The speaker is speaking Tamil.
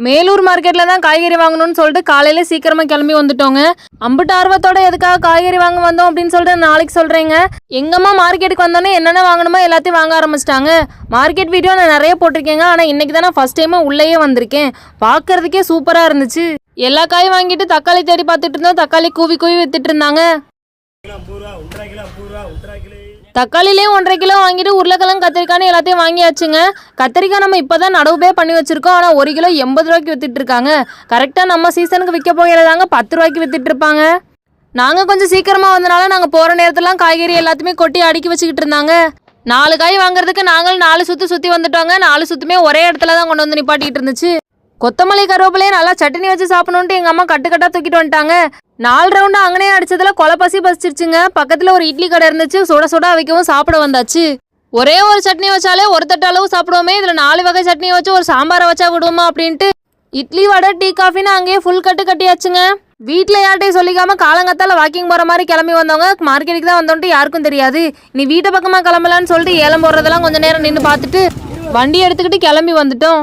மேலூர் மார்க்கெட்டில் தான் காய்கறி வாங்கணும்னு சொல்லிட்டு காலையில் சீக்கிரமாக கிளம்பி வந்துட்டோங்க. அம்புட்டு ஆர்வத்தோட எதுக்காக காய்கறி வாங்க வந்தோம் அப்படின்னு சொல்லிட்டு நாளைக்கு சொல்கிறேங்க. எங்கம்மா மார்க்கெட்டுக்கு வந்தோன்னே என்னென்ன வாங்கணுமோ எல்லாத்தையும் வாங்க ஆரம்பிச்சிட்டாங்க. மார்க்கெட் வீடியோ நான் நிறைய போட்டிருக்கேங்க. ஆனால் இன்றைக்கி தான் நான் ஃபஸ்ட் டைமாக உள்ளேயே வந்திருக்கேன். பார்க்குறதுக்கே சூப்பராக இருந்துச்சு. எல்லா காயும் வாங்கிட்டு தக்காளி தேடி பார்த்துட்டு இருந்தோம். தக்காளி கூவி கூவி வித்துட்டு இருந்தாங்க. தக்காளிலையும் 1.5 கிலோ வாங்கிட்டு உருளைக்கிழங்கு கத்திரிக்காய்னு எல்லாத்தையும் வாங்கியாச்சுங்க. கத்திரிக்காய் நம்ம இப்போ தான் நடவுபே பண்ணி வச்சுருக்கோம். ஆனால் 1 கிலோ 80 ரூபாய்க்கு வித்துட்டு இருக்காங்க. கரெக்டாக நம்ம சீசனுக்கு விற்க போகிறதாங்க 10 ரூபாய்க்கு வித்துட்டு இருப்பாங்க. நாங்கள் கொஞ்சம் சீக்கிரமாக வந்தனால நாங்கள் போகிற நேரத்துலாம் காய்கறி எல்லாத்தையுமே கொட்டி அடுக்கி வச்சுக்கிட்டு இருந்தாங்க. 4 காய் வாங்குறதுக்கு நாங்கள் 4 சுற்றி வந்துட்டோங்க. 4 சுற்றுமே ஒரே இடத்துல தான் கொண்டு வந்து நிப்பாட்டிகிட்டு இருந்துச்சு. கொத்தமல்லி கருவேப்பிலையே நல்லா சட்னி வச்சு சாப்பிடணுன்ட்டு எங்கள் அம்மா கட்டுக்கட்டாக தூக்கிட்டு வந்துட்டாங்க. 4 ரவுண்டு அங்கனே அடிச்சதுல கொலை பசிச்சிருச்சுங்க. பக்கத்தில் ஒரு இட்லி கடை இருந்துச்சு. சுட சுட வைக்கவும் சாப்பிட வந்தாச்சு. ஒரே ஒரு சட்னி வச்சாலே ஒரு தட்டு அளவு சாப்பிடுவோமே, இதில் 4 வகை சட்னியை வச்சு ஒரு சாம்பாரை வச்சா விடுவோமா அப்படின்ட்டு இட்லி வடை டீ காஃபின்னு அங்கேயே ஃபுல் கட்டியாச்சுங்க. வீட்டில் யார்ட்டையும் சொல்லிக்காம காலங்கத்தால் வாக்கிங் போகிற மாதிரி கிளம்பி வந்தவங்க மார்க்கெட்டுக்கு தான் வந்தோன்ட்டு யாருக்கும் தெரியாது. நீ வீட்டை பக்கமாக கிளம்பலான்னு சொல்லிட்டு ஏலம் போடுறதெல்லாம் கொஞ்சம் நேரம் நின்று பார்த்துட்டு வண்டி எடுத்துக்கிட்டு கிளம்பி வந்துட்டோம்.